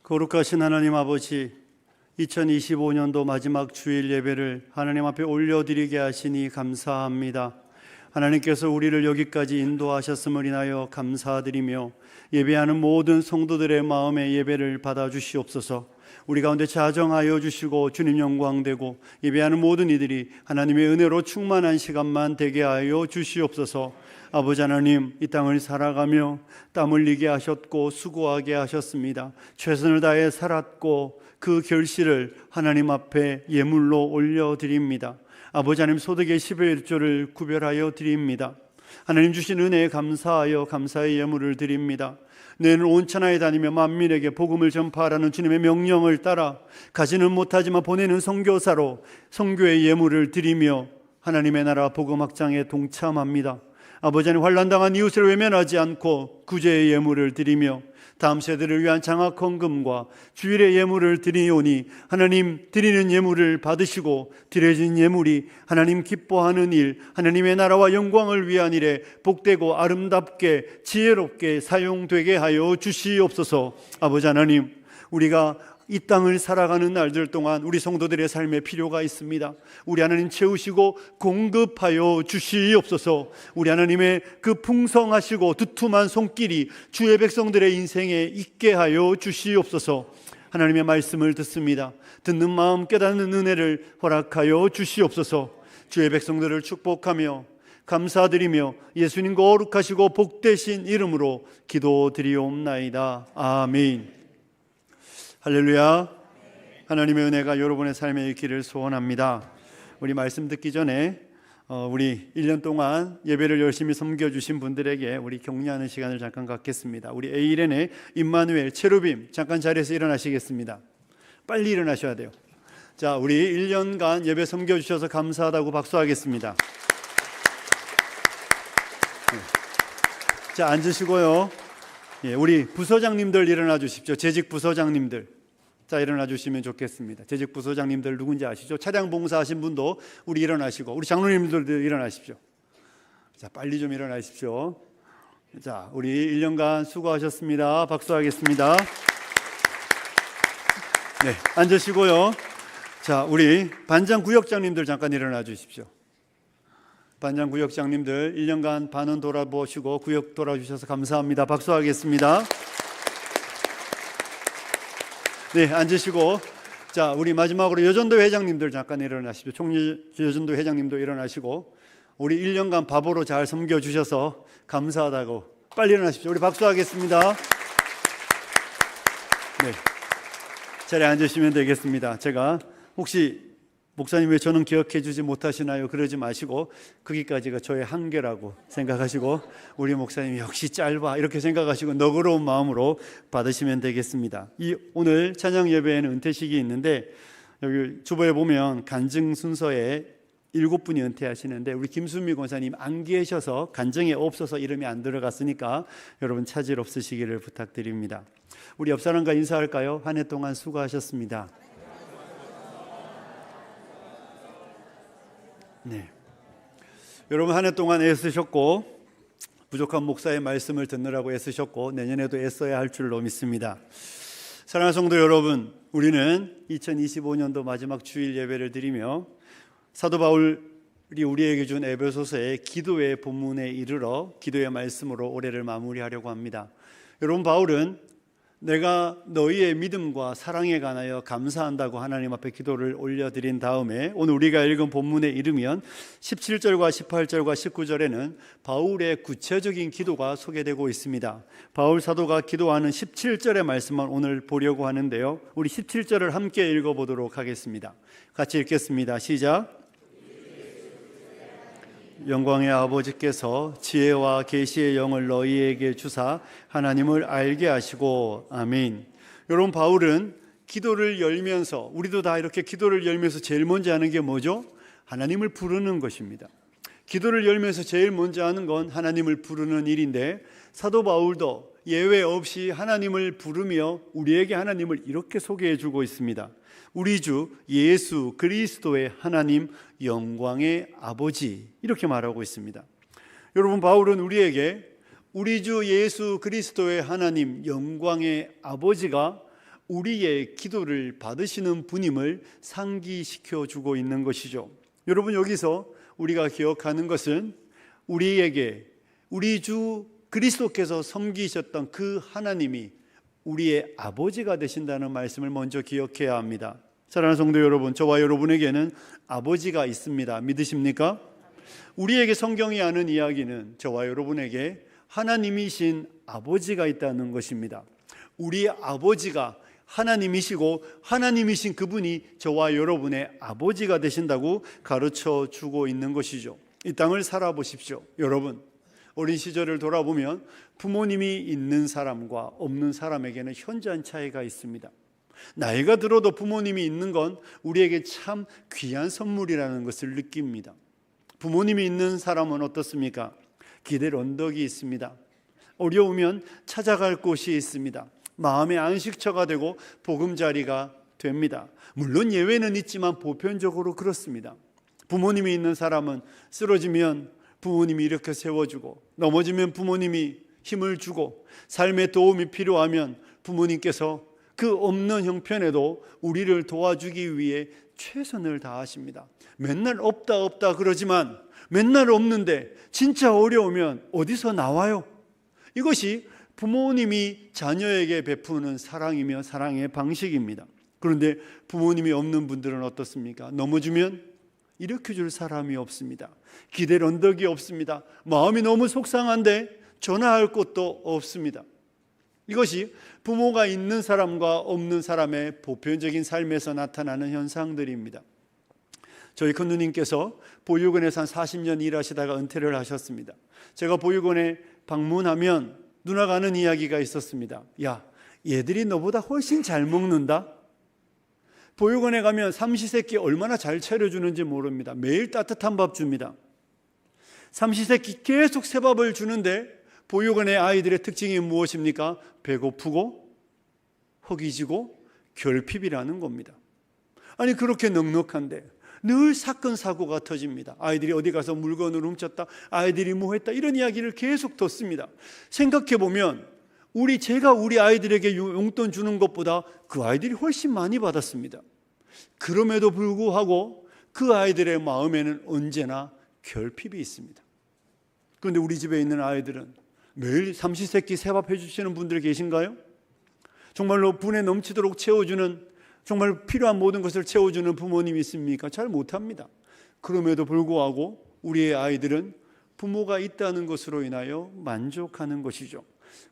거룩하신 하나님 아버지, 2025년도 마지막 주일 예배를 하나님 앞에 올려드리게 하시니 감사합니다. 하나님께서 우리를 여기까지 인도하셨음을 인하여 감사드리며 예배하는 모든 성도들의 마음의 예배를 받아주시옵소서. 우리 가운데 자정하여 주시고 주님 영광되고 예배하는 모든 이들이 하나님의 은혜로 충만한 시간만 되게 하여 주시옵소서. 아버지 하나님, 이 땅을 살아가며 땀 흘리게 하셨고 수고하게 하셨습니다. 최선을 다해 살았고 그 결실을 하나님 앞에 예물로 올려드립니다. 아버지 하나님, 소득의 10의 1조를 구별하여 드립니다. 하나님 주신 은혜에 감사하여 감사의 예물을 드립니다. 너희는 온 천하에 다니며 만민에게 복음을 전파하라는 주님의 명령을 따라 가지는 못하지만 보내는 선교사로 선교의 예물을 드리며 하나님의 나라 복음 확장에 동참합니다. 아버지 하나님, 환난당한 이웃을 외면하지 않고 구제의 예물을 드리며 다음 세대를 위한 장학 헌금과 주일의 예물을 드리오니 하나님, 드리는 예물을 받으시고 드려진 예물이 하나님 기뻐하는 일, 하나님의 나라와 영광을 위한 일에 복되고 아름답게 지혜롭게 사용되게 하여 주시옵소서. 아버지 하나님, 우리가 이 땅을 살아가는 날들 동안 우리 성도들의 삶에 필요가 있습니다. 우리 하나님 채우시고 공급하여 주시옵소서. 우리 하나님의 그 풍성하시고 두툼한 손길이 주의 백성들의 인생에 있게 하여 주시옵소서. 하나님의 말씀을 듣습니다. 듣는 마음 깨닫는 은혜를 허락하여 주시옵소서. 주의 백성들을 축복하며 감사드리며 예수님 거룩하시고 복되신 이름으로 기도드리옵나이다. 아멘. 할렐루야. 하나님의 은혜가 여러분의 삶에 있기를 소원합니다. 우리 말씀 듣기 전에 우리 1년 동안 예배를 열심히 섬겨주신 분들에게 우리 격려하는 시간을 잠깐 갖겠습니다. 우리 에이렌의 임마누엘, 체루빔 잠깐 자리에서 일어나시겠습니다. 빨리 일어나셔야 돼요. 자, 우리 1년간 예배 섬겨주셔서 감사하다고 박수하겠습니다. 자, 앉으시고요. 우리 부서장님들 일어나 주십시오. 재직 부서장님들. 자, 일어나 주시면 좋겠습니다. 재직 부서장님들 누군지 아시죠? 차량 봉사하신 분도 우리 일어나시고, 우리 장로님들도 일어나십시오. 자, 빨리 좀 일어나십시오. 자, 우리 1년간 수고하셨습니다. 박수하겠습니다. 네, 앉으시고요. 자, 우리 반장 구역장님들 잠깐 일어나 주십시오. 반장 구역장님들 1년간 반은 돌아보시고 구역 돌아주셔서 감사합니다. 박수하겠습니다. 네, 앉으시고, 자, 우리 마지막으로 여전도 회장님들 잠깐 일어나십시오. 총리 여전도 회장님도 일어나시고, 우리 1년간 바보로 잘 섬겨주셔서 감사하다고 빨리 일어나십시오. 우리 박수하겠습니다. 네, 자리에 앉으시면 되겠습니다. 제가 혹시 목사님 왜 저는 기억해 주지 못하시나요? 그러지 마시고 거기까지가 저의 한계라고 생각하시고 우리 목사님이 역시 짧아 이렇게 생각하시고 너그러운 마음으로 받으시면 되겠습니다. 오늘 찬양 예배에는 은퇴식이 있는데 여기 주보에 보면 간증 순서에 7분이 은퇴하시는데 우리 김순미 권사님 안 계셔서 간증에 없어서 이름이 안 들어갔으니까 여러분 차질 없으시기를 부탁드립니다. 우리 옆 사람과 인사할까요? 한 해 동안 수고하셨습니다. 네, 여러분 한 해 동안 애쓰셨고 부족한 목사의 말씀을 듣느라고 애쓰셨고 내년에도 애써야 할 줄로 믿습니다. 사랑하는 성도 여러분, 우리는 2025년도 마지막 주일 예배를 드리며 사도 바울이 우리에게 준 에베소서의 기도의 본문에 이르러 기도의 말씀으로 올해를 마무리하려고 합니다. 여러분, 바울은 내가 너희의 믿음과 사랑에 관하여 감사한다고 하나님 앞에 기도를 올려드린 다음에 오늘 우리가 읽은 본문에 이르면 17절과 18절과 19절에는 바울의 구체적인 기도가 소개되고 있습니다. 바울 사도가 기도하는 17절의 말씀만 오늘 보려고 하는데요, 우리 17절을 함께 읽어보도록 하겠습니다. 같이 읽겠습니다. 시작. 영광의 아버지께서 지혜와 계시의 영을 너희에게 주사 하나님을 알게 하시고. 아멘. 여러분, 바울은 기도를 열면서, 우리도 다 이렇게 기도를 열면서 제일 먼저 하는 게 뭐죠? 하나님을 부르는 것입니다. 기도를 열면서 제일 먼저 하는 건 하나님을 부르는 일인데 사도 바울도 예외 없이 하나님을 부르며 우리에게 하나님을 이렇게 소개해 주고 있습니다. 우리 주 예수 그리스도의 하나님 영광의 아버지, 이렇게 말하고 있습니다. 여러분, 바울은 우리에게 우리 주 예수 그리스도의 하나님 영광의 아버지가 우리의 기도를 받으시는 분임을 상기시켜 주고 있는 것이죠. 여러분, 여기서 우리가 기억하는 것은 우리에게 우리 주 그리스도께서 섬기셨던 그 하나님이 우리의 아버지가 되신다는 말씀을 먼저 기억해야 합니다. 사랑하는 성도 여러분, 저와 여러분에게는 아버지가 있습니다. 믿으십니까? 우리에게 성경이 하는 이야기는 저와 여러분에게 하나님이신 아버지가 있다는 것입니다. 우리의 아버지가 하나님이시고 하나님이신 그분이 저와 여러분의 아버지가 되신다고 가르쳐 주고 있는 것이죠. 이 땅을 살아보십시오. 여러분, 어린 시절을 돌아보면 부모님이 있는 사람과 없는 사람에게는 현저한 차이가 있습니다. 나이가 들어도 부모님이 있는 건 우리에게 참 귀한 선물이라는 것을 느낍니다. 부모님이 있는 사람은 어떻습니까? 기댈 언덕이 있습니다. 어려우면 찾아갈 곳이 있습니다. 마음의 안식처가 되고 보금자리가 됩니다. 물론 예외는 있지만 보편적으로 그렇습니다. 부모님이 있는 사람은 쓰러지면 부모님이 일으켜 세워주고, 넘어지면 부모님이 힘을 주고, 삶에 도움이 필요하면 부모님께서 그 없는 형편에도 우리를 도와주기 위해 최선을 다하십니다. 맨날 없다 그러지만 맨날 없는데 진짜 어려우면 어디서 나와요? 이것이 부모님이 자녀에게 베푸는 사랑이며 사랑의 방식입니다. 그런데 부모님이 없는 분들은 어떻습니까? 넘어지면 일으켜줄 사람이 없습니다. 기댈 언덕이 없습니다. 마음이 너무 속상한데 전화할 곳도 없습니다. 이것이 부모가 있는 사람과 없는 사람의 보편적인 삶에서 나타나는 현상들입니다. 저희 큰누님께서 보육원에서 한 40년 일하시다가 은퇴를 하셨습니다. 제가 보육원에 방문하면 누나가 하는 이야기가 있었습니다. 야, 얘들이 너보다 훨씬 잘 먹는다. 보육원에 가면 삼시세끼 얼마나 잘 차려주는지 모릅니다. 매일 따뜻한 밥 줍니다. 삼시세끼 계속 새밥을 주는데 보육원의 아이들의 특징이 무엇입니까? 배고프고 허기지고 결핍이라는 겁니다. 아니, 그렇게 넉넉한데 늘 사건 사고가 터집니다. 아이들이 어디 가서 물건을 훔쳤다, 아이들이 뭐 했다, 이런 이야기를 계속 듣습니다. 생각해 보면 제가 우리 아이들에게 용돈 주는 것보다 그 아이들이 훨씬 많이 받았습니다. 그럼에도 불구하고 그 아이들의 마음에는 언제나 결핍이 있습니다. 그런데 우리 집에 있는 아이들은 매일 삼시세끼 새밥 해주시는 분들 계신가요? 정말로 분에 넘치도록 채워주는, 정말 필요한 모든 것을 채워주는 부모님이 있습니까? 잘 못합니다. 그럼에도 불구하고 우리의 아이들은 부모가 있다는 것으로 인하여 만족하는 것이죠.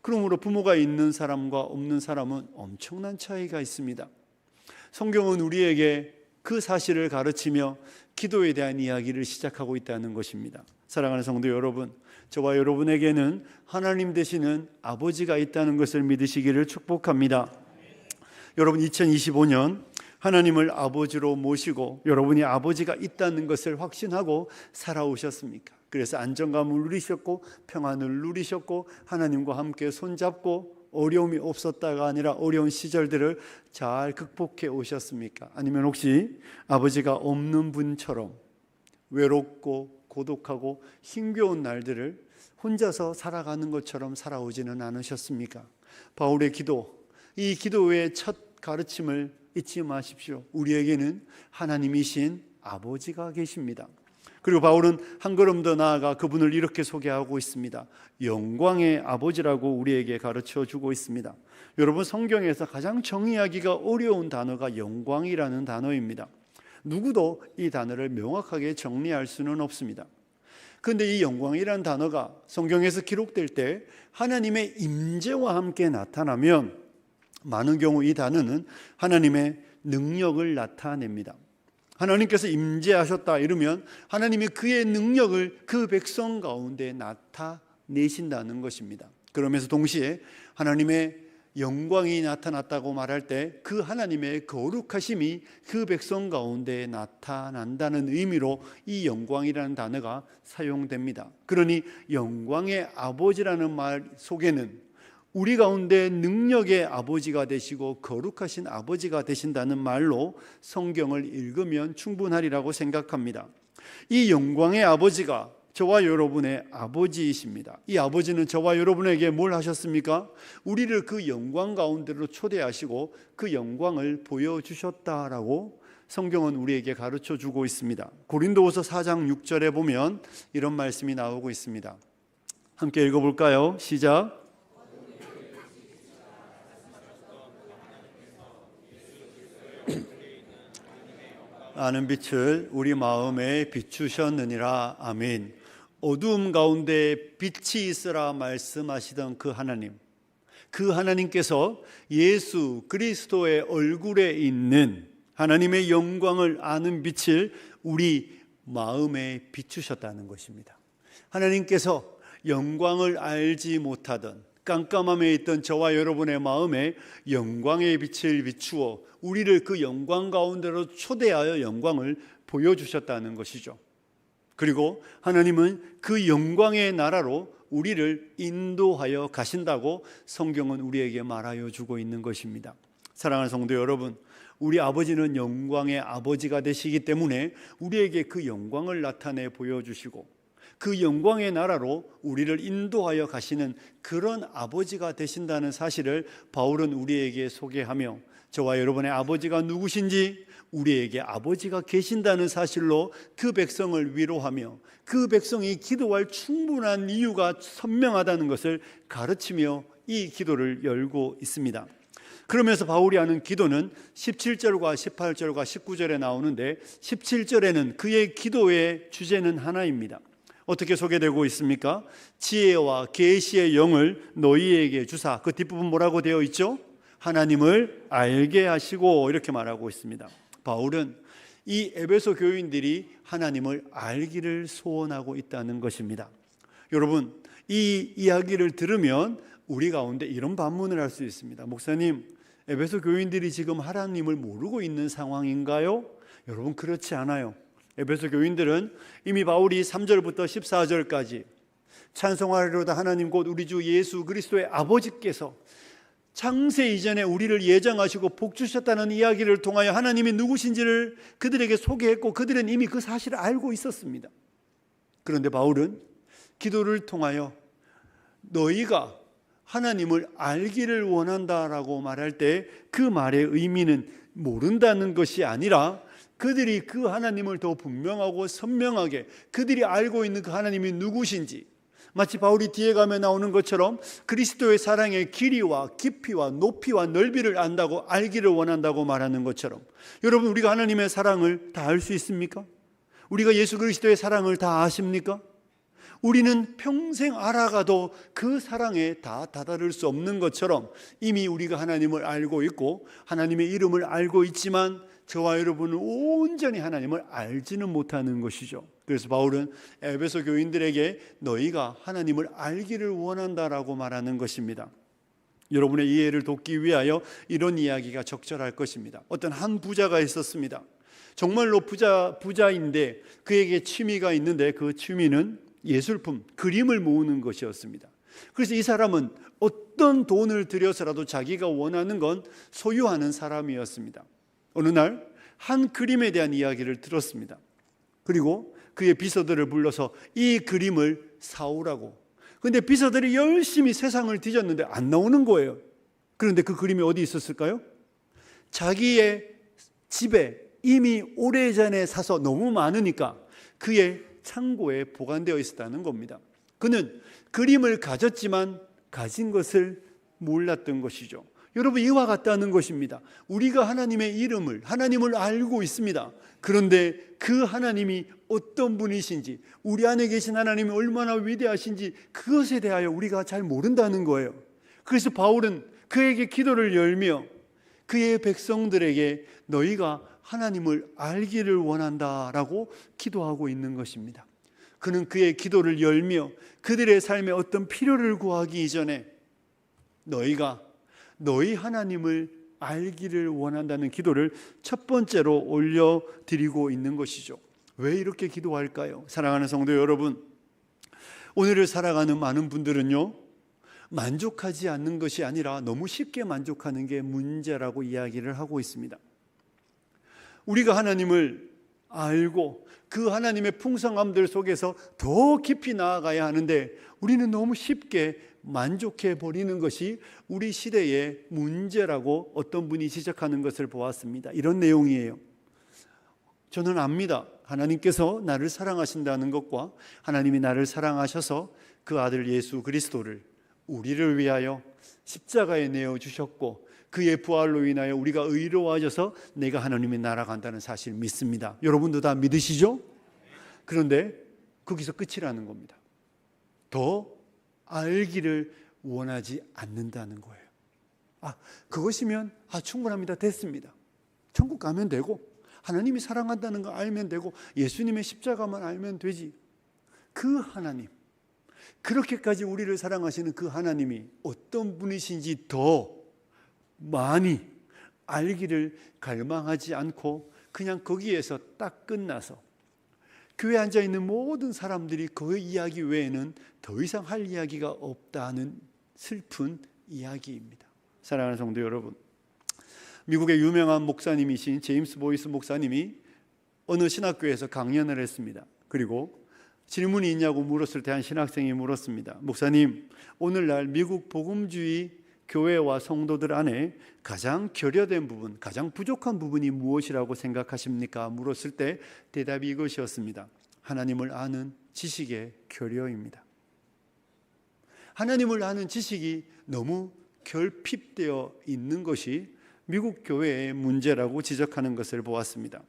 그러므로 부모가 있는 사람과 없는 사람은 엄청난 차이가 있습니다. 성경은 우리에게 그 사실을 가르치며 기도에 대한 이야기를 시작하고 있다는 것입니다. 사랑하는 성도 여러분, 저와 여러분에게는 하나님 되시는 아버지가 있다는 것을 믿으시기를 축복합니다. 여러분, 2025년 하나님을 아버지로 모시고 여러분이 아버지가 있다는 것을 확신하고 살아오셨습니까? 그래서 안정감을 누리셨고 평안을 누리셨고 하나님과 함께 손잡고 어려움이 없었다가 아니라 어려운 시절들을 잘 극복해 오셨습니까? 아니면 혹시 아버지가 없는 분처럼 외롭고 고독하고 힘겨운 날들을 혼자서 살아가는 것처럼 살아오지는 않으셨습니까? 바울의 기도, 이 기도의 첫 가르침을 잊지 마십시오. 우리에게는 하나님이신 아버지가 계십니다. 그리고 바울은 한 걸음 더 나아가 그분을 이렇게 소개하고 있습니다. 영광의 아버지라고 우리에게 가르쳐 주고 있습니다. 여러분, 성경에서 가장 정의하기가 어려운 단어가 영광이라는 단어입니다. 누구도 이 단어를 명확하게 정리할 수는 없습니다. 그런데 이 영광이라는 단어가 성경에서 기록될 때 하나님의 임재와 함께 나타나면 많은 경우 이 단어는 하나님의 능력을 나타냅니다. 하나님께서 임재하셨다 이러면 하나님이 그의 능력을 그 백성 가운데 나타내신다는 것입니다. 그러면서 동시에 하나님의 영광이 나타났다고 말할 때 그 하나님의 거룩하심이 그 백성 가운데 나타난다는 의미로 이 영광이라는 단어가 사용됩니다. 그러니 영광의 아버지라는 말 속에는 우리 가운데 능력의 아버지가 되시고 거룩하신 아버지가 되신다는 말로 성경을 읽으면 충분하리라고 생각합니다. 이 영광의 아버지가 저와 여러분의 아버지이십니다. 이 아버지는 저와 여러분에게 뭘 하셨습니까? 우리를 그 영광 가운데로 초대하시고 그 영광을 보여주셨다라고 성경은 우리에게 가르쳐 주고 있습니다. 고린도후서 4장 6절에 보면 이런 말씀이 나오고 있습니다. 함께 읽어볼까요? 시작. 아는 빛을 우리 마음에 비추셨느니라. 아멘. 어두움 가운데 빛이 있으라 말씀하시던 그 하나님, 그 하나님께서 예수 그리스도의 얼굴에 있는 하나님의 영광을 아는 빛을 우리 마음에 비추셨다는 것입니다. 하나님께서 영광을 알지 못하던 깜깜함에 있던 저와 여러분의 마음에 영광의 빛을 비추어 우리를 그 영광 가운데로 초대하여 영광을 보여주셨다는 것이죠. 그리고 하나님은 그 영광의 나라로 우리를 인도하여 가신다고 성경은 우리에게 말하여 주고 있는 것입니다. 사랑하는 성도 여러분, 우리 아버지는 영광의 아버지가 되시기 때문에 우리에게 그 영광을 나타내 보여주시고 그 영광의 나라로 우리를 인도하여 가시는 그런 아버지가 되신다는 사실을 바울은 우리에게 소개하며 저와 여러분의 아버지가 누구신지, 우리에게 아버지가 계신다는 사실로 그 백성을 위로하며 그 백성이 기도할 충분한 이유가 선명하다는 것을 가르치며 이 기도를 열고 있습니다. 그러면서 바울이 하는 기도는 17절과 18절과 19절에 나오는데 17절에는 그의 기도의 주제는 하나입니다. 어떻게 소개되고 있습니까? 지혜와 계시의 영을 너희에게 주사, 그 뒷부분 뭐라고 되어 있죠? 하나님을 알게 하시고, 이렇게 말하고 있습니다. 바울은 이 에베소 교인들이 하나님을 알기를 소원하고 있다는 것입니다. 여러분, 이 이야기를 들으면 우리 가운데 이런 반문을 할 수 있습니다. 목사님, 에베소 교인들이 지금 하나님을 모르고 있는 상황인가요? 여러분, 그렇지 않아요. 에베소 교인들은 이미 바울이 3절부터 14절까지 찬송하리로다 하나님 곧 우리 주 예수 그리스도의 아버지께서 창세 이전에 우리를 예정하시고 복 주셨다는 이야기를 통하여 하나님이 누구신지를 그들에게 소개했고 그들은 이미 그 사실을 알고 있었습니다. 그런데 바울은 기도를 통하여 너희가 하나님을 알기를 원한다라고 말할 때 그 말의 의미는 모른다는 것이 아니라 그들이 그 하나님을 더 분명하고 선명하게 그들이 알고 있는 그 하나님이 누구신지, 마치 바울이 뒤에 가면 나오는 것처럼 그리스도의 사랑의 길이와 깊이와 높이와 넓이를 안다고 알기를 원한다고 말하는 것처럼, 여러분, 우리가 하나님의 사랑을 다 알 수 있습니까? 우리가 예수 그리스도의 사랑을 다 아십니까? 우리는 평생 알아가도 그 사랑에 다 다다를 수 없는 것처럼 이미 우리가 하나님을 알고 있고 하나님의 이름을 알고 있지만 저와 여러분은 온전히 하나님을 알지는 못하는 것이죠. 그래서 바울은 에베소 교인들에게 너희가 하나님을 알기를 원한다라고 말하는 것입니다. 여러분의 이해를 돕기 위하여 이런 이야기가 적절할 것입니다. 어떤 한 부자가 있었습니다. 정말로 부자인데 그에게 취미가 있는데 그 취미는 예술품, 그림을 모으는 것이었습니다. 그래서 이 사람은 어떤 돈을 들여서라도 자기가 원하는 건 소유하는 사람이었습니다. 어느 날 한 그림에 대한 이야기를 들었습니다. 그리고 그의 비서들을 불러서 이 그림을 사오라고. 그런데 비서들이 열심히 세상을 뒤졌는데 안 나오는 거예요. 그런데 그 그림이 어디 있었을까요? 자기의 집에 이미 오래전에 사서 너무 많으니까 그의 창고에 보관되어 있었다는 겁니다. 그는 그림을 가졌지만 가진 것을 몰랐던 것이죠. 여러분, 이와 같다는 것입니다. 우리가 하나님의 이름을, 하나님을 알고 있습니다. 그런데 그 하나님이 어떤 분이신지, 우리 안에 계신 하나님이 얼마나 위대하신지 그것에 대하여 우리가 잘 모른다는 거예요. 그래서 바울은 그에게 기도를 열며 그의 백성들에게 너희가 하나님을 알기를 원한다라고 기도하고 있는 것입니다. 그는 그의 기도를 열며 그들의 삶에 어떤 필요를 구하기 이전에 너희가 너희 하나님을 알기를 원한다는 기도를 첫 번째로 올려드리고 있는 것이죠. 왜 이렇게 기도할까요? 사랑하는 성도 여러분, 오늘을 살아가는 많은 분들은요, 만족하지 않는 것이 아니라 너무 쉽게 만족하는 게 문제라고 이야기를 하고 있습니다. 우리가 하나님을 알고 그 하나님의 풍성함들 속에서 더 깊이 나아가야 하는데 우리는 너무 쉽게 만족해 버리는 것이 우리 시대의 문제라고 어떤 분이 지적하는 것을 보았습니다. 이런 내용이에요. 저는 압니다. 하나님께서 나를 사랑하신다는 것과 하나님이 나를 사랑하셔서 그 아들 예수 그리스도를 우리를 위하여 십자가에 내어주셨고 그의 부활로 인하여 우리가 의로워져서 내가 하나님의 나라 간다는 사실 믿습니다. 여러분도 다 믿으시죠? 그런데 거기서 끝이라는 겁니다. 더 알기를 원하지 않는다는 거예요. 그것이면 충분합니다. 됐습니다. 천국 가면 되고 하나님이 사랑한다는 거 알면 되고 예수님의 십자가만 알면 되지. 그 하나님, 그렇게까지 우리를 사랑하시는 그 하나님이 어떤 분이신지 더 많이 알기를 갈망하지 않고 그냥 거기에서 딱 끝나서 교회에 앉아있는 모든 사람들이 그 이야기 외에는 더 이상 할 이야기가 없다는 슬픈 이야기입니다. 사랑하는 성도 여러분, 미국의 유명한 목사님이신 제임스 보이스 목사님이 어느 신학교에서 강연을 했습니다. 그리고 질문이 있냐고 물었을 때 한 신학생이 물었습니다. 목사님, 오늘날 미국 복음주의 교회와 성도들 안에 가장 결여된 부분, 가장 부족한 부분이 무엇이라고 생각하십니까? 물었을 때 대답이 이것이었습니다. 하나님을 아는 지식의 결여입니다. 하나님을 아는 지식이 너무 결핍되어 있는 것이 미국 교회의 문제라고 지적하는 것을 보았습니다.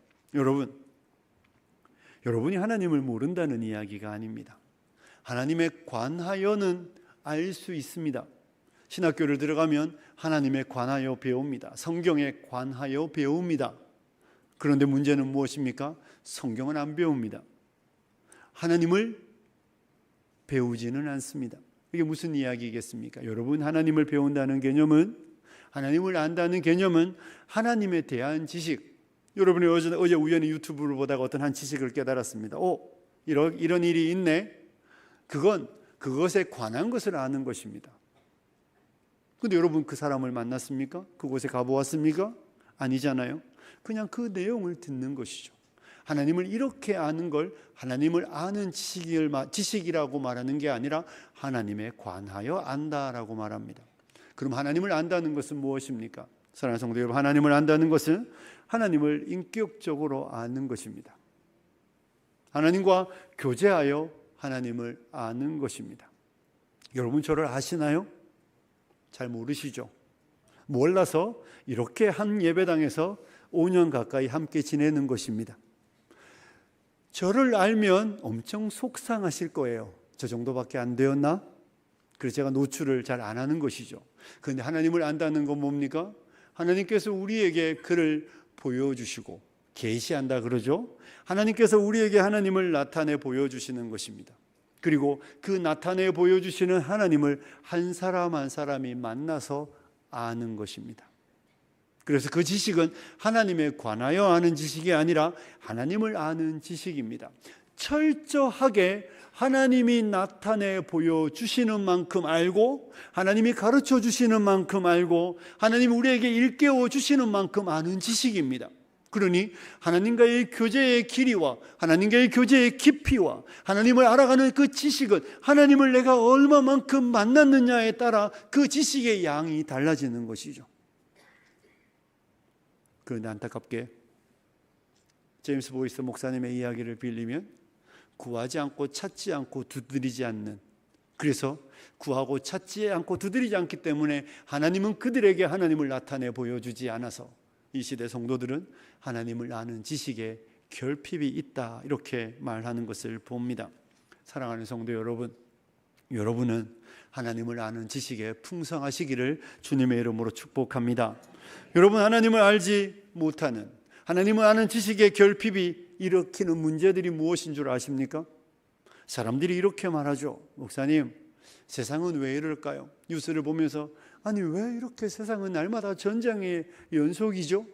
여러분이 하나님을 모른다는 이야기가 아닙니다. 하나님에 관하여는 알 수 있습니다. 신학교를 들어가면 하나님에 관하여 배웁니다. 성경에 관하여 배웁니다. 그런데 문제는 무엇입니까? 성경은 안 배웁니다. 하나님을 배우지는 않습니다. 이게 무슨 이야기겠습니까? 여러분, 하나님을 배운다는 개념은, 하나님을 안다는 개념은 하나님에 대한 지식. 여러분이 어제 우연히 유튜브를 보다가 어떤 한 지식을 깨달았습니다. 이런 일이 있네. 그것에 관한 것을 아는 것입니다. 근데 여러분, 그 사람을 만났습니까? 그곳에 가보았습니까? 아니잖아요. 그냥 그 내용을 듣는 것이죠. 하나님을 이렇게 아는 걸 하나님을 아는 지식이라고 말하는 게 아니라 하나님에 관하여 안다라고 말합니다. 그럼 하나님을 안다는 것은 무엇입니까? 사랑하는 성도 여러분, 하나님을 안다는 것은 하나님을 인격적으로 아는 것입니다. 하나님과 교제하여 하나님을 아는 것입니다. 여러분, 저를 아시나요? 잘 모르시죠? 몰라서 이렇게 한 예배당에서 5년 가까이 함께 지내는 것입니다. 저를 알면 엄청 속상하실 거예요. 저 정도밖에 안 되었나? 그래서 제가 노출을 잘 안 하는 것이죠. 그런데 하나님을 안다는 건 뭡니까? 하나님께서 우리에게 그를 보여주시고 계시한다 그러죠. 하나님께서 우리에게 하나님을 나타내 보여주시는 것입니다. 그리고 그 나타내 보여주시는 하나님을 한 사람 한 사람이 만나서 아는 것입니다. 그래서 그 지식은 하나님에 관하여 아는 지식이 아니라 하나님을 아는 지식입니다. 철저하게 하나님이 나타내 보여주시는 만큼 알고, 하나님이 가르쳐 주시는 만큼 알고, 하나님이 우리에게 일깨워 주시는 만큼 아는 지식입니다. 그러니 하나님과의 교제의 길이와 하나님과의 교제의 깊이와 하나님을 알아가는 그 지식은 하나님을 내가 얼마만큼 만났느냐에 따라 그 지식의 양이 달라지는 것이죠. 그런데 안타깝게 제임스 보이스 목사님의 이야기를 빌리면 구하지 않고 찾지 않고 두드리지 않는, 그래서 구하고 찾지 않고 두드리지 않기 때문에 하나님은 그들에게 하나님을 나타내 보여주지 않아서 이 시대 성도들은 하나님을 아는 지식에 결핍이 있다, 이렇게 말하는 것을 봅니다. 사랑하는 성도 여러분, 여러분은 하나님을 아는 지식에 풍성하시기를 주님의 이름으로 축복합니다. 여러분, 하나님을 알지 못하는, 하나님을 아는 지식의 결핍이 일으키는 문제들이 무엇인 줄 아십니까? 사람들이 이렇게 말하죠. 목사님, 세상은 왜 이럴까요? 뉴스를 보면서 아니 왜 이렇게 세상은 날마다 전쟁의 연속이죠?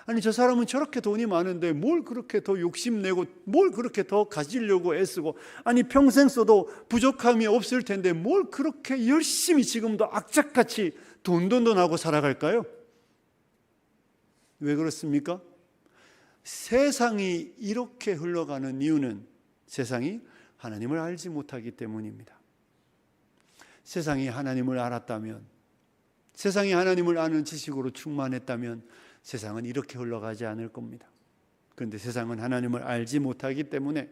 아니 저 사람은 저렇게 돈이 많은데 뭘 그렇게 더 욕심내고 뭘 그렇게 더 가지려고 애쓰고, 아니 평생 써도 부족함이 없을 텐데 뭘 그렇게 열심히 지금도 악착같이 돈돈돈하고 살아갈까요? 왜 그렇습니까? 세상이 이렇게 흘러가는 이유는 세상이 하나님을 알지 못하기 때문입니다. 세상이 하나님을 알았다면, 세상이 하나님을 아는 지식으로 충만했다면 세상은 이렇게 흘러가지 않을 겁니다. 그런데 세상은 하나님을 알지 못하기 때문에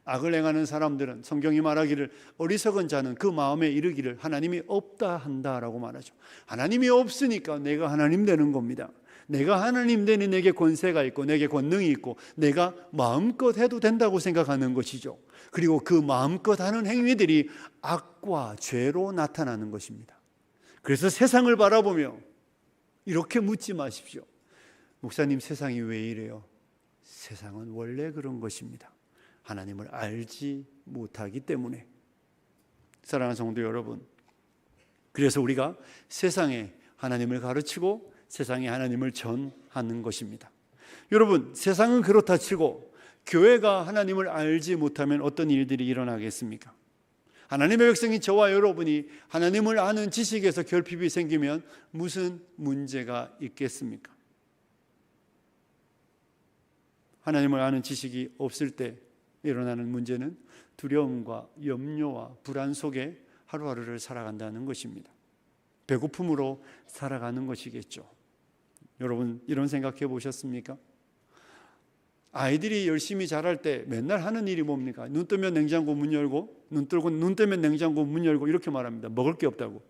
악을 행하는 사람들은 성경이 말하기를 어리석은 자는 그 마음에 이르기를 하나님이 없다 한다라고 말하죠. 하나님이 없으니까 내가 하나님 되는 겁니다. 내가 하나님 되니 내게 권세가 있고 내게 권능이 있고 내가 마음껏 해도 된다고 생각하는 것이죠. 그리고 그 마음껏 하는 행위들이 악과 죄로 나타나는 것입니다. 그래서 세상을 바라보며 이렇게 묻지 마십시오. 목사님, 세상이 왜 이래요? 세상은 원래 그런 것입니다. 하나님을 알지 못하기 때문에. 사랑하는 성도 여러분, 그래서 우리가 세상에 하나님을 가르치고 세상에 하나님을 전하는 것입니다. 여러분, 세상은 그렇다 치고 교회가 하나님을 알지 못하면 어떤 일들이 일어나겠습니까? 하나님의 백성인 저와 여러분이 하나님을 아는 지식에서 결핍이 생기면 무슨 문제가 있겠습니까? 하나님을 아는 지식이 없을 때 일어나는 문제는 두려움과 염려와 불안 속에 하루하루를 살아간다는 것입니다. 배고픔으로 살아가는 것이겠죠. 여러분, 이런 생각해 보셨습니까? 아이들이 열심히 자랄 때 맨날 하는 일이 뭡니까? 눈 뜨면 냉장고 문 열고, 눈 뜨면 냉장고 문 열고 이렇게 말합니다. 먹을 게 없다고.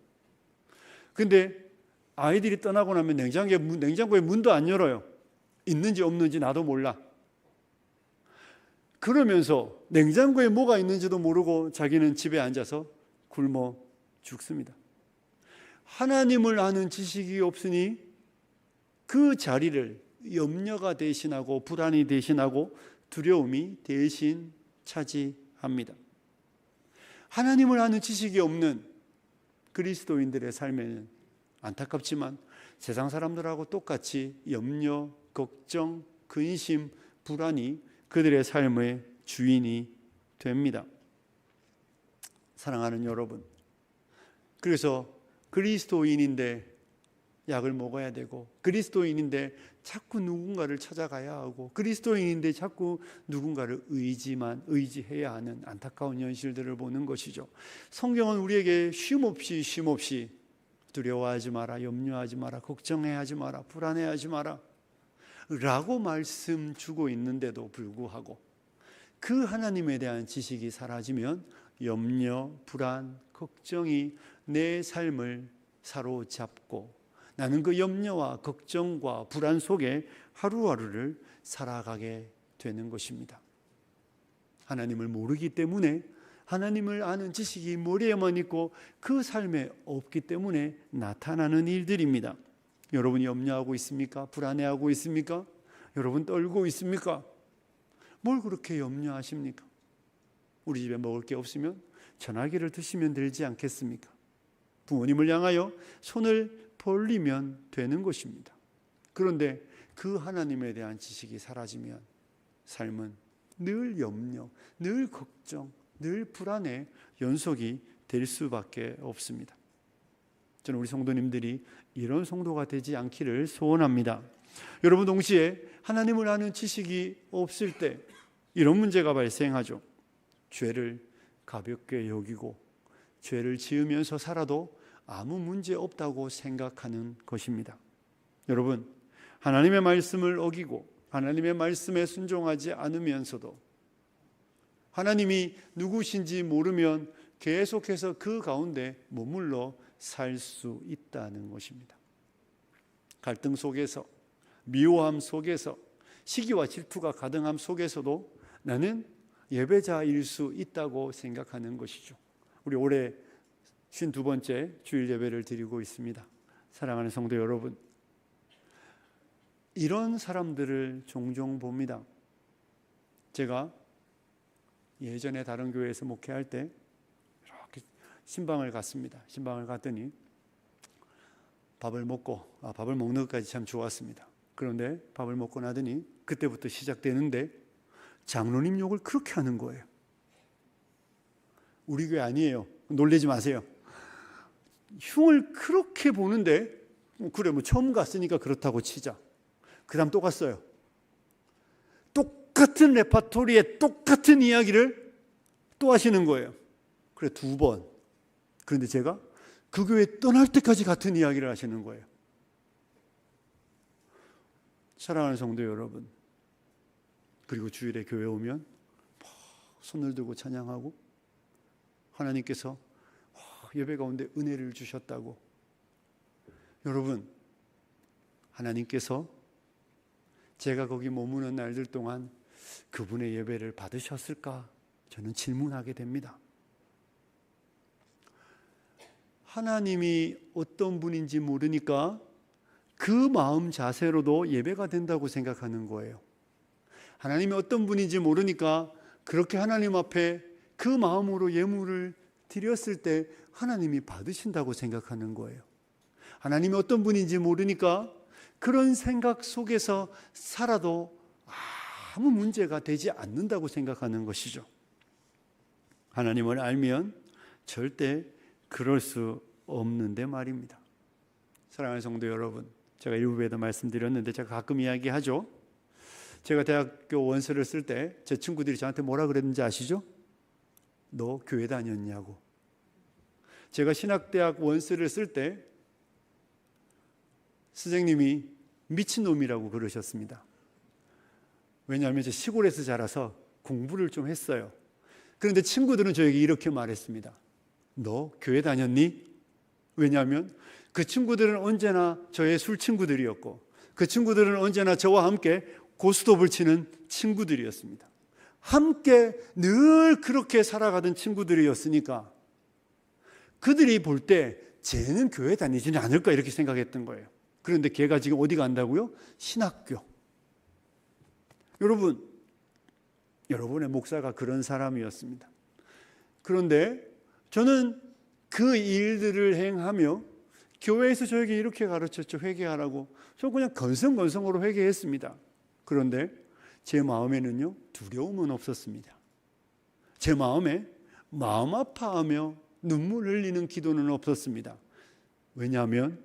근데 아이들이 떠나고 나면 냉장고에 문도 안 열어요. 있는지 없는지 나도 몰라. 그러면서 냉장고에 뭐가 있는지도 모르고 자기는 집에 앉아서 굶어 죽습니다. 하나님을 아는 지식이 없으니 그 자리를 염려가 대신하고 불안이 대신하고 두려움이 대신 차지합니다. 하나님을 아는 지식이 없는 그리스도인들의 삶에는 안타깝지만 세상 사람들하고 똑같이 염려, 걱정, 근심, 불안이 그들의 삶의 주인이 됩니다. 사랑하는 여러분, 그래서 그리스도인인데 약을 먹어야 되고, 그리스도인인데 자꾸 누군가를 찾아가야 하고, 그리스도인인데 자꾸 누군가를 의지해야 하는 안타까운 현실들을 보는 것이죠. 성경은 우리에게 쉼없이 두려워하지 마라, 염려하지 마라, 걱정해하지 마라, 불안해하지 마라 라고 말씀 주고 있는데도 불구하고 그 하나님에 대한 지식이 사라지면 염려, 불안, 걱정이 내 삶을 사로잡고 나는 그 염려와 걱정과 불안 속에 하루하루를 살아가게 되는 것입니다. 하나님을 모르기 때문에, 하나님을 아는 지식이 머리에만 있고 그 삶에 없기 때문에 나타나는 일들입니다. 여러분이 염려하고 있습니까? 불안해하고 있습니까? 여러분 떨고 있습니까? 뭘 그렇게 염려하십니까? 우리 집에 먹을 게 없으면 전화기를 드시면 되지 않겠습니까? 부모님을 향하여 손을 벌리면 되는 것입니다. 그런데 그 하나님에 대한 지식이 사라지면 삶은 늘 염려, 늘 걱정, 늘 불안의 연속이 될 수밖에 없습니다. 저는 우리 성도님들이 이런 성도가 되지 않기를 소원합니다. 여러분, 동시에 하나님을 아는 지식이 없을 때 이런 문제가 발생하죠. 죄를 가볍게 여기고 죄를 지으면서 살아도 아무 문제 없다고 생각하는 것입니다. 여러분, 하나님의 말씀을 어기고 하나님의 말씀에 순종하지 않으면서도 하나님이 누구신지 모르면 계속해서 그 가운데 머물러 살 수 있다는 것입니다. 갈등 속에서, 미워함 속에서, 시기와 질투가 가득함 속에서도 나는 예배자일 수 있다고 생각하는 것이죠. 우리 올해 52번째 주일 예배를 드리고 있습니다. 사랑하는 성도 여러분, 이런 사람들을 종종 봅니다. 제가 예전에 다른 교회에서 목회할 때 이렇게 신방을 갔습니다. 신방을 갔더니 밥을 먹는 것까지 참 좋았습니다. 그런데 밥을 먹고 나더니 그때부터 시작되는데 장로님 욕을 그렇게 하는 거예요. 우리 교회 아니에요. 놀라지 마세요. 흉을 그렇게 보는데 그래, 처음 갔으니까 그렇다고 치자. 그 다음 또 갔어요. 똑같은 레파토리에 똑같은 이야기를 또 하시는 거예요. 그래 2번. 그런데 제가 그 교회 떠날 때까지 같은 이야기를 하시는 거예요. 사랑하는 성도 여러분, 그리고 주일에 교회 오면 손을 들고 찬양하고 하나님께서 예배 가운데 은혜를 주셨다고. 여러분, 하나님께서 제가 거기 머무는 날들 동안 그분의 예배를 받으셨을까? 저는 질문하게 됩니다. 하나님이 어떤 분인지 모르니까 그 마음 자세로도 예배가 된다고 생각하는 거예요. 하나님이 어떤 분인지 모르니까 그렇게 하나님 앞에 그 마음으로 예물을 드렸을 때 하나님이 받으신다고 생각하는 거예요. 하나님이 어떤 분인지 모르니까 그런 생각 속에서 살아도 아무 문제가 되지 않는다고 생각하는 것이죠. 하나님을 알면 절대 그럴 수 없는데 말입니다. 사랑하는 성도 여러분, 제가 일부에도 말씀드렸는데 제가 가끔 이야기하죠. 제가 대학교 원서를 쓸 때 제 친구들이 저한테 뭐라 그랬는지 아시죠? 너 교회 다녔냐고. 제가 신학대학 원서를 쓸 때 선생님이 미친놈이라고 그러셨습니다. 왜냐하면 제 시골에서 자라서 공부를 좀 했어요. 그런데 친구들은 저에게 이렇게 말했습니다. 너 교회 다녔니? 왜냐하면 그 친구들은 언제나 저의 술 친구들이었고 그 친구들은 언제나 저와 함께 고스톱을 치는 친구들이었습니다. 함께 늘 그렇게 살아가던 친구들이었으니까 그들이 볼 때 쟤는 교회 다니지는 않을까 이렇게 생각했던 거예요. 그런데 걔가 지금 어디 간다고요? 신학교. 여러분의 목사가 그런 사람이었습니다. 그런데 저는 그 일들을 행하며 교회에서 저에게 이렇게 가르쳤죠. 회개하라고. 저 그냥 건성건성으로 회개했습니다. 그런데 제 마음에는요, 두려움은 없었습니다. 제 마음에 마음 아파하며 눈물 흘리는 기도는 없었습니다. 왜냐하면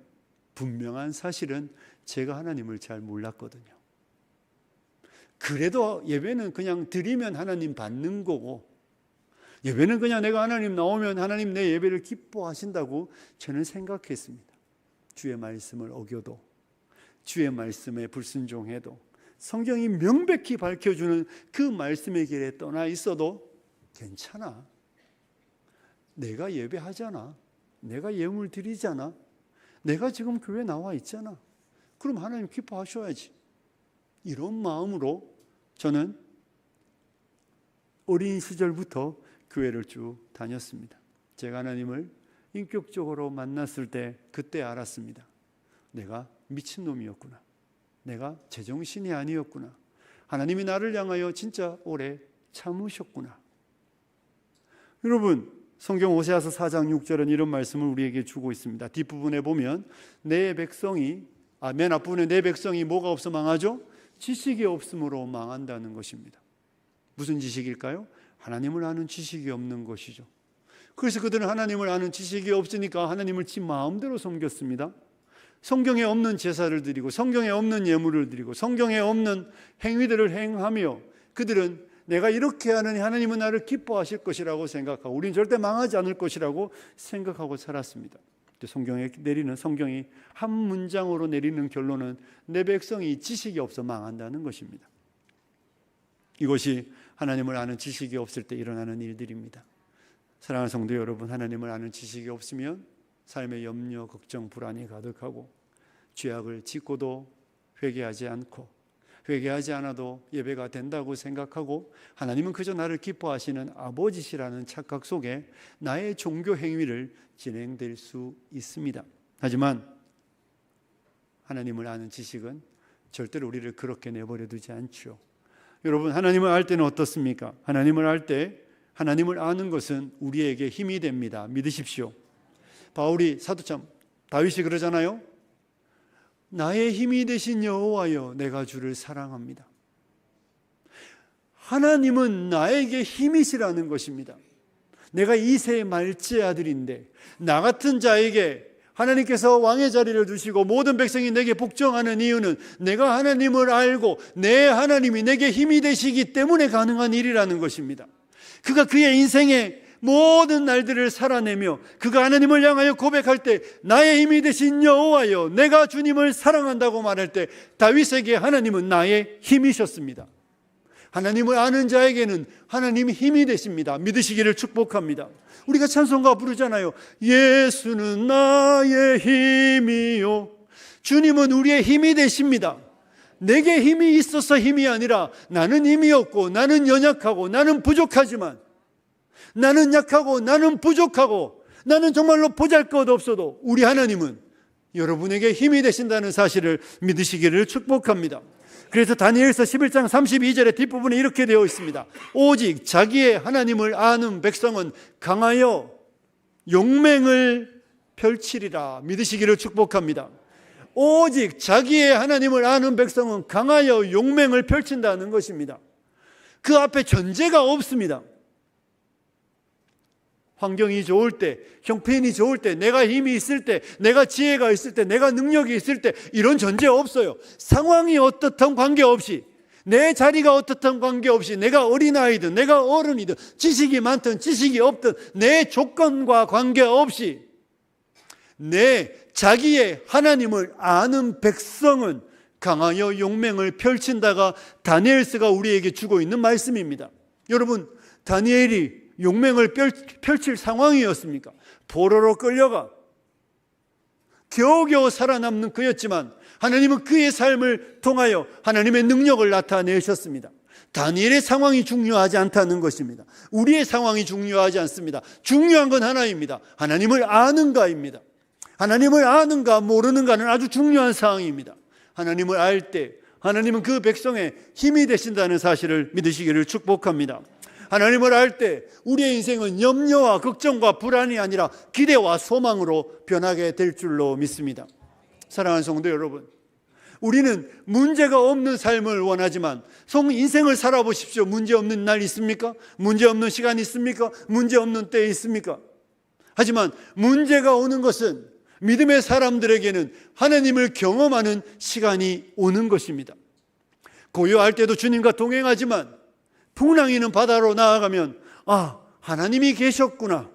분명한 사실은 제가 하나님을 잘 몰랐거든요. 그래도 예배는 그냥 드리면 하나님 받는 거고 예배는 그냥 내가 하나님 나오면 하나님 내 예배를 기뻐하신다고 저는 생각했습니다. 주의 말씀을 어겨도 주의 말씀에 불순종해도 성경이 명백히 밝혀주는 그 말씀의 길에 떠나 있어도 괜찮아. 내가 예배하잖아. 내가 예물 드리잖아. 내가 지금 교회 나와 있잖아. 그럼 하나님 기뻐하셔야지. 이런 마음으로 저는 어린 시절부터 교회를 쭉 다녔습니다. 제가 하나님을 인격적으로 만났을 때 그때 알았습니다. 내가 미친놈이었구나. 내가 제정신이 아니었구나. 하나님이 나를 향하여 진짜 오래 참으셨구나. 여러분, 성경 호세아서 4장 6절은 이런 말씀을 우리에게 주고 있습니다. 뒷부분에 보면 내 백성이 맨 앞부분에 내 백성이 뭐가 없어 망하죠? 지식이 없으므로 망한다는 것입니다. 무슨 지식일까요? 하나님을 아는 지식이 없는 것이죠. 그래서 그들은 하나님을 아는 지식이 없으니까 하나님을 지 마음대로 섬겼습니다. 성경에 없는 제사를 드리고 성경에 없는 예물을 드리고 성경에 없는 행위들을 행하며 그들은 내가 이렇게 하느니 하나님은 나를 기뻐하실 것이라고 생각하고 우리는 절대 망하지 않을 것이라고 생각하고 살았습니다. 성경에 내리는 성경이 한 문장으로 내리는 결론은 내 백성이 지식이 없어 망한다는 것입니다. 이것이 하나님을 아는 지식이 없을 때 일어나는 일들입니다. 사랑하는 성도 여러분, 하나님을 아는 지식이 없으면 삶의 염려, 걱정, 불안이 가득하고 죄악을 짓고도 회개하지 않고 회개하지 않아도 예배가 된다고 생각하고 하나님은 그저 나를 기뻐하시는 아버지시라는 착각 속에 나의 종교 행위를 진행될 수 있습니다. 하지만 하나님을 아는 지식은 절대로 우리를 그렇게 내버려 두지 않죠. 여러분, 하나님을 알 때는 어떻습니까? 하나님을 알 때 하나님을 아는 것은 우리에게 힘이 됩니다. 믿으십시오. 바울이 사도참 다윗이 그러잖아요. 나의 힘이 되신 여호와여 내가 주를 사랑합니다. 하나님은 나에게 힘이시라는 것입니다. 내가 이새의 말째 아들인데 나 같은 자에게 하나님께서 왕의 자리를 두시고 모든 백성이 내게 복종하는 이유는 내가 하나님을 알고 내 하나님이 내게 힘이 되시기 때문에 가능한 일이라는 것입니다. 그가 그의 인생의 모든 날들을 살아내며 그가 하나님을 향하여 고백할 때 나의 힘이 되신 여호와여 내가 주님을 사랑한다고 말할 때 다윗에게 하나님은 나의 힘이셨습니다. 하나님을 아는 자에게는 하나님이 힘이 되십니다. 믿으시기를 축복합니다. 우리가 찬송가 부르잖아요. 예수는 나의 힘이요. 주님은 우리의 힘이 되십니다. 내게 힘이 있어서 힘이 아니라 나는 힘이 없고 나는 연약하고 나는 부족하지만 나는 약하고 나는 부족하고 나는 정말로 보잘것없어도 우리 하나님은 여러분에게 힘이 되신다는 사실을 믿으시기를 축복합니다. 그래서 다니엘서 11장 32절의 뒷부분에 이렇게 되어 있습니다. 오직 자기의 하나님을 아는 백성은 강하여 용맹을 펼치리라. 믿으시기를 축복합니다. 오직 자기의 하나님을 아는 백성은 강하여 용맹을 펼친다는 것입니다. 그 앞에 전제가 없습니다. 환경이 좋을 때, 형편이 좋을 때, 내가 힘이 있을 때, 내가 지혜가 있을 때, 내가 능력이 있을 때 이런 전제 없어요. 상황이 어떻든 관계없이, 내 자리가 어떻든 관계없이, 내가 어린아이든 내가 어른이든 지식이 많든 지식이 없든 내 조건과 관계없이 내 자기의 하나님을 아는 백성은 강하여 용맹을 펼친다가 다니엘서가 우리에게 주고 있는 말씀입니다. 여러분, 다니엘이 용맹을 펼칠 상황이었습니까? 포로로 끌려가 겨우겨우 살아남는 그였지만 하나님은 그의 삶을 통하여 하나님의 능력을 나타내셨습니다. 다니엘의 상황이 중요하지 않다는 것입니다. 우리의 상황이 중요하지 않습니다. 중요한 건 하나입니다. 하나님을 아는가입니다. 하나님을 아는가 모르는가는 아주 중요한 사항입니다. 하나님을 알 때 하나님은 그 백성의 힘이 되신다는 사실을 믿으시기를 축복합니다. 하나님을 알 때 우리의 인생은 염려와 걱정과 불안이 아니라 기대와 소망으로 변하게 될 줄로 믿습니다. 사랑하는 성도 여러분, 우리는 문제가 없는 삶을 원하지만 인생을 살아보십시오. 문제 없는 날 있습니까? 문제 없는 시간 있습니까? 문제 없는 때 있습니까? 하지만 문제가 오는 것은 믿음의 사람들에게는 하나님을 경험하는 시간이 오는 것입니다. 고요할 때도 주님과 동행하지만 풍랑이는 바다로 나아가면 하나님이 계셨구나,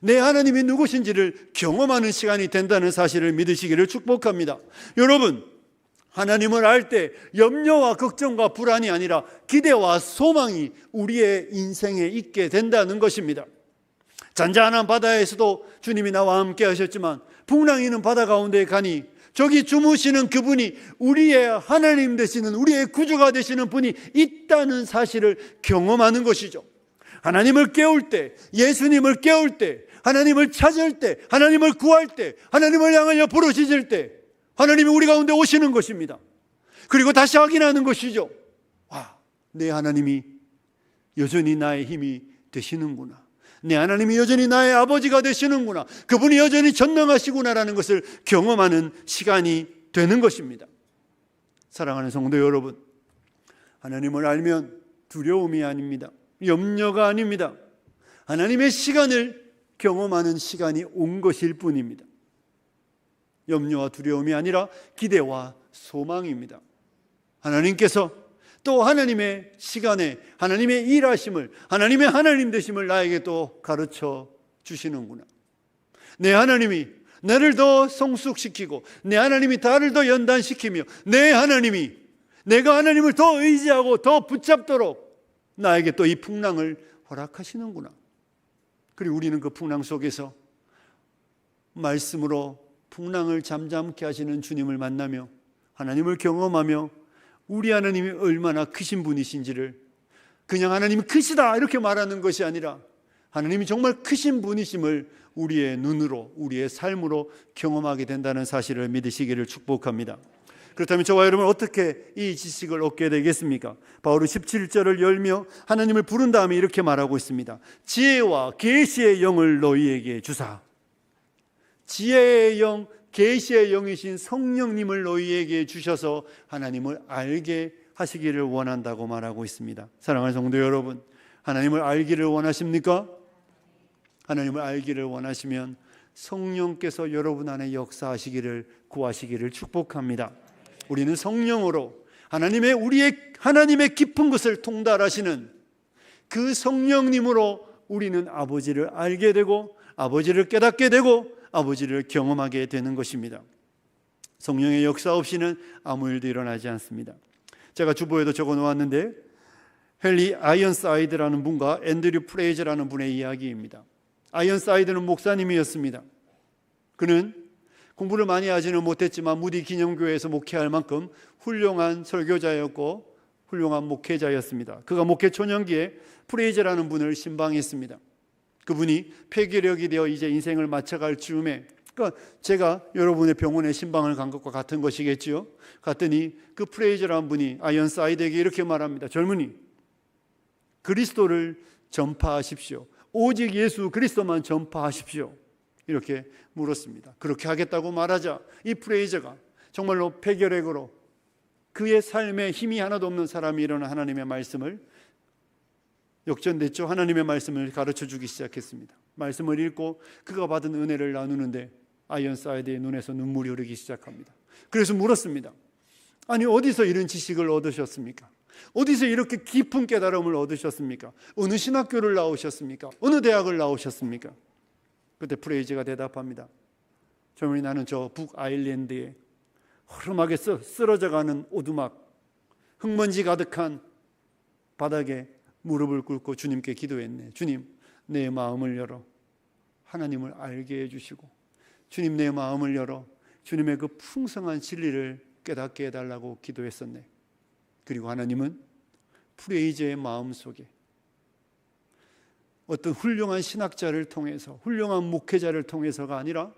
내 하나님이 누구신지를 경험하는 시간이 된다는 사실을 믿으시기를 축복합니다. 여러분, 하나님을 알 때 염려와 걱정과 불안이 아니라 기대와 소망이 우리의 인생에 있게 된다는 것입니다. 잔잔한 바다에서도 주님이 나와 함께 하셨지만 풍랑이는 바다 가운데 가니 저기 주무시는 그분이 우리의 하나님 되시는, 우리의 구주가 되시는 분이 있다는 사실을 경험하는 것이죠. 하나님을 깨울 때, 예수님을 깨울 때, 하나님을 찾을 때, 하나님을 구할 때, 하나님을 향하여 부르짖을 때 하나님이 우리 가운데 오시는 것입니다. 그리고 다시 확인하는 것이죠. 내 하나님이 여전히 나의 힘이 되시는구나, 내 하나님이 여전히 나의 아버지가 되시는구나, 그분이 여전히 전능하시구나라는 것을 경험하는 시간이 되는 것입니다. 사랑하는 성도 여러분, 하나님을 알면 두려움이 아닙니다. 염려가 아닙니다. 하나님의 시간을 경험하는 시간이 온 것일 뿐입니다. 염려와 두려움이 아니라 기대와 소망입니다. 하나님께서 또 하나님의 시간에 하나님의 일하심을, 하나님의 하나님 되심을 나에게 또 가르쳐 주시는구나. 내 하나님이 나를 더 성숙시키고 내 하나님이 나를 더 연단시키며 내 하나님이 내가 하나님을 더 의지하고 더 붙잡도록 나에게 또 이 풍랑을 허락하시는구나. 그리고 우리는 그 풍랑 속에서 말씀으로 풍랑을 잠잠케 하시는 주님을 만나며 하나님을 경험하며 우리 하나님이 얼마나 크신 분이신지를, 그냥 하나님이 크시다 이렇게 말하는 것이 아니라 하나님이 정말 크신 분이심을 우리의 눈으로, 우리의 삶으로 경험하게 된다는 사실을 믿으시기를 축복합니다. 그렇다면 저와 여러분은 어떻게 이 지식을 얻게 되겠습니까? 바울은 17절을 열며 하나님을 부른 다음에 이렇게 말하고 있습니다. 지혜와 계시의 영을 너희에게 주사. 지혜의 영, 계시의 영이신 성령님을 너희에게 주셔서 하나님을 알게 하시기를 원한다고 말하고 있습니다. 사랑하는 성도 여러분, 하나님을 알기를 원하십니까? 하나님을 알기를 원하시면 성령께서 여러분 안에 역사하시기를 구하시기를 축복합니다. 우리는 성령으로 하나님의 깊은 것을 통달하시는 그 성령님으로 우리는 아버지를 알게 되고 아버지를 깨닫게 되고 아버지를 경험하게 되는 것입니다. 성령의 역사 없이는 아무 일도 일어나지 않습니다. 제가 주보에도 적어 놓았는데 헨리 아이언사이드라는 분과 앤드류 프레이저라는 분의 이야기입니다. 아이언사이드는 목사님이었습니다. 그는 공부를 많이 하지는 못했지만 무디 기념교회에서 목회할 만큼 훌륭한 설교자였고 훌륭한 목회자였습니다. 그가 목회 초년기에 프레이저라는 분을 신방했습니다. 그분이 폐결핵이 되어 이제 인생을 마쳐갈 즈음에, 그러니까 제가 여러분의 병원에 신방을 간 것과 같은 것이겠지요. 갔더니 그 프레이저라는 분이 아이언사이드에게 이렇게 말합니다. 젊은이, 그리스도를 전파하십시오. 오직 예수 그리스도만 전파하십시오. 이렇게 물었습니다. 그렇게 하겠다고 말하자 이 프레이저가 정말로 폐결핵으로 그의 삶에 힘이 하나도 없는 사람이 일어나 하나님의 말씀을 역전됐죠. 하나님의 말씀을 가르쳐 주기 시작했습니다. 말씀을 읽고 그가 받은 은혜를 나누는데 아이언사이드의 눈에서 눈물이 흐르기 시작합니다. 그래서 물었습니다. 아니, 어디서 이런 지식을 얻으셨습니까? 어디서 이렇게 깊은 깨달음을 얻으셨습니까? 어느 신학교를 나오셨습니까? 어느 대학을 나오셨습니까? 그때 프레이즈가 대답합니다. 젊은이, 나는 저 북아일랜드에 허름하게 쓰러져가는 오두막, 흙먼지 가득한 바닥에 무릎을 꿇고 주님께 기도했네. 주님, 내 마음을 열어 하나님을 알게 해주시고, 주님 내 마음을 열어 주님의 그 풍성한 진리를 깨닫게 해달라고 기도했었네. 그리고 하나님은 프레이저의 마음속에 어떤 훌륭한 신학자를 통해서, 훌륭한 목회자를 통해서가 아니라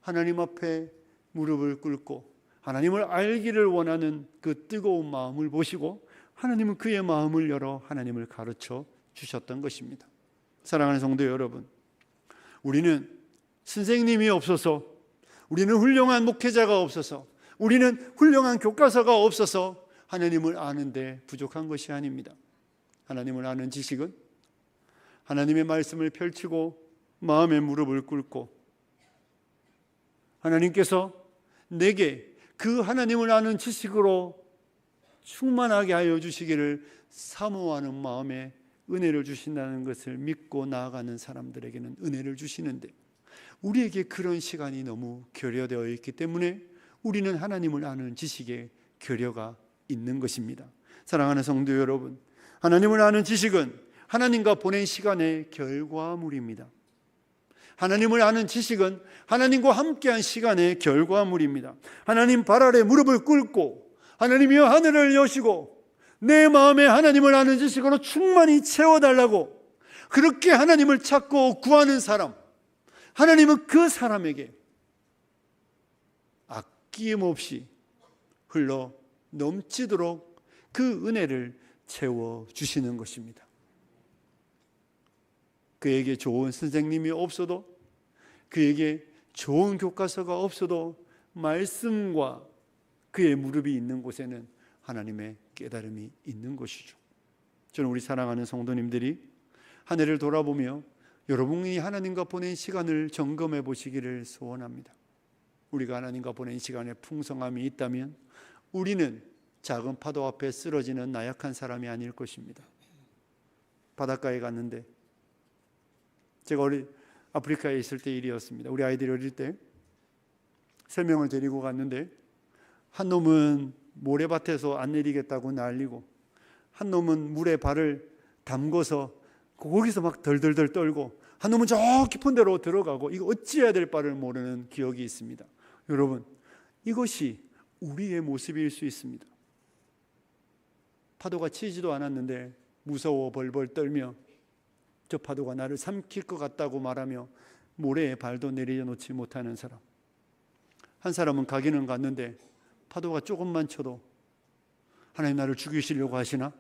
하나님 앞에 무릎을 꿇고 하나님을 알기를 원하는 그 뜨거운 마음을 보시고 하나님은 그의 마음을 열어 하나님을 가르쳐 주셨던 것입니다. 사랑하는 성도 여러분, 우리는 선생님이 없어서, 우리는 훌륭한 목회자가 없어서, 우리는 훌륭한 교과서가 없어서 하나님을 아는데 부족한 것이 아닙니다. 하나님을 아는 지식은 하나님의 말씀을 펼치고 마음의 무릎을 꿇고 하나님께서 내게 그 하나님을 아는 지식으로 충만하게 하여 주시기를 사모하는 마음에 은혜를 주신다는 것을 믿고 나아가는 사람들에게는 은혜를 주시는데, 우리에게 그런 시간이 너무 결여되어 있기 때문에 우리는 하나님을 아는 지식에 결여가 있는 것입니다. 사랑하는 성도 여러분, 하나님을 아는 지식은 하나님과 보낸 시간의 결과물입니다. 하나님을 아는 지식은 하나님과 함께한 시간의 결과물입니다. 하나님 발 아래 무릎을 꿇고 하나님이여 하늘을 여시고 내 마음에 하나님을 아는 지식으로 충만히 채워달라고 그렇게 하나님을 찾고 구하는 사람, 하나님은 그 사람에게 아낌없이 흘러 넘치도록 그 은혜를 채워주시는 것입니다. 그에게 좋은 선생님이 없어도, 그에게 좋은 교과서가 없어도 말씀과 그의 무릎이 있는 곳에는 하나님의 깨달음이 있는 것이죠. 저는 우리 사랑하는 성도님들이 한 해를 돌아보며 여러분이 하나님과 보낸 시간을 점검해 보시기를 소원합니다. 우리가 하나님과 보낸 시간에 풍성함이 있다면 우리는 작은 파도 앞에 쓰러지는 나약한 사람이 아닐 것입니다. 바닷가에 갔는데, 제가 아프리카에 있을 때 일이었습니다. 우리 아이들이 어릴 때 3명을 데리고 갔는데, 한 놈은 모래밭에서 안 내리겠다고 난리고, 한 놈은 물에 발을 담궈서 거기서 막 덜덜덜 떨고, 한 놈은 저 깊은 데로 들어가고, 이거 어찌해야 될 바를 모르는 기억이 있습니다. 여러분, 이것이 우리의 모습일 수 있습니다. 파도가 치지도 않았는데 무서워 벌벌 떨며 저 파도가 나를 삼킬 것 같다고 말하며 모래에 발도 내려놓지 못하는 사람. 한 사람은 가기는 갔는데 파도가 조금만 쳐도 하나님 나를 죽이시려고 하시나?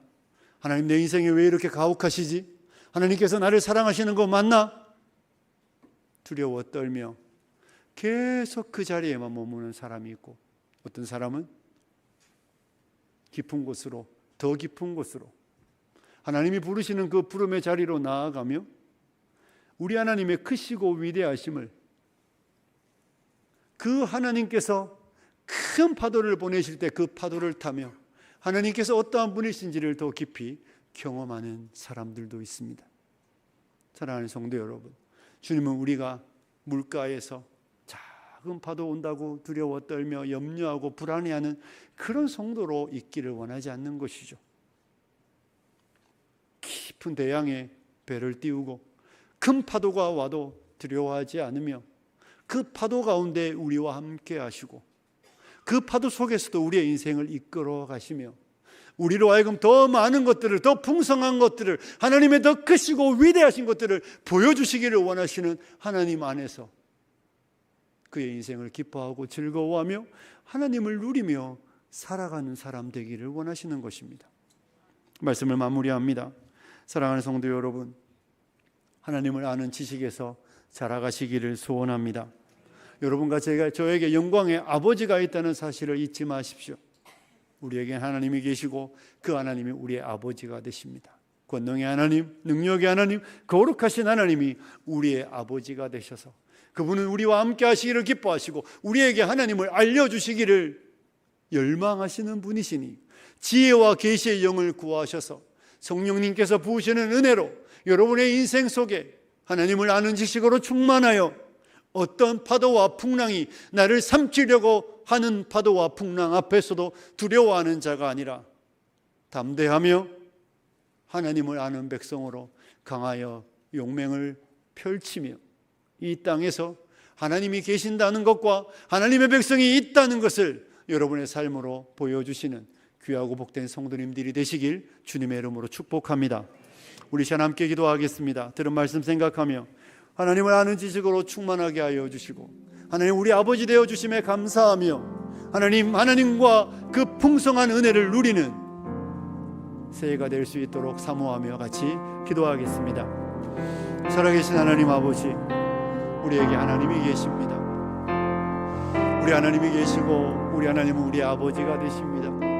하나님 내 인생에 왜 이렇게 가혹하시지? 하나님께서 나를 사랑하시는 거 맞나? 두려워 떨며 계속 그 자리에만 머무는 사람이 있고, 어떤 사람은 깊은 곳으로, 더 깊은 곳으로 하나님이 부르시는 그 부름의 자리로 나아가며 우리 하나님의 크시고 위대하심을 그 하나님께서 큰 파도를 보내실 때 그 파도를 타며 하나님께서 어떠한 분이신지를 더 깊이 경험하는 사람들도 있습니다. 사랑하는 성도 여러분, 주님은 우리가 물가에서 작은 파도 온다고 두려워 떨며 염려하고 불안해하는 그런 성도로 있기를 원하지 않는 것이죠. 깊은 대양에 배를 띄우고 큰 파도가 와도 두려워하지 않으며 그 파도 가운데 우리와 함께 하시고 그 파도 속에서도 우리의 인생을 이끌어 가시며 우리로 하여금 더 많은 것들을, 더 풍성한 것들을, 하나님의 더 크시고 위대하신 것들을 보여주시기를 원하시는 하나님 안에서 그의 인생을 기뻐하고 즐거워하며 하나님을 누리며 살아가는 사람 되기를 원하시는 것입니다. 말씀을 마무리합니다. 사랑하는 성도 여러분, 하나님을 아는 지식에서 자라가시기를 소원합니다. 여러분과 저에게 영광의 아버지가 있다는 사실을 잊지 마십시오. 우리에게 하나님이 계시고 그 하나님이 우리의 아버지가 되십니다. 권능의 하나님, 능력의 하나님, 거룩하신 하나님이 우리의 아버지가 되셔서 그분은 우리와 함께 하시기를 기뻐하시고 우리에게 하나님을 알려주시기를 열망하시는 분이시니 지혜와 계시의 영을 구하셔서 성령님께서 부으시는 은혜로 여러분의 인생 속에 하나님을 아는 지식으로 충만하여 어떤 파도와 풍랑이 나를 삼키려고 하는 파도와 풍랑 앞에서도 두려워하는 자가 아니라 담대하며 하나님을 아는 백성으로 강하여 용맹을 펼치며 이 땅에서 하나님이 계신다는 것과 하나님의 백성이 있다는 것을 여러분의 삶으로 보여주시는 귀하고 복된 성도님들이 되시길 주님의 이름으로 축복합니다. 우리 시간 함께 기도하겠습니다. 들은 말씀 생각하며 하나님을 아는 지식으로 충만하게 하여 주시고 하나님 우리 아버지 되어 주심에 감사하며 하나님과 그 풍성한 은혜를 누리는 새해가 될 수 있도록 사모하며 같이 기도하겠습니다. 살아계신 하나님 아버지, 우리에게 하나님이 계십니다. 우리 하나님이 계시고 우리 하나님은 우리 아버지가 되십니다.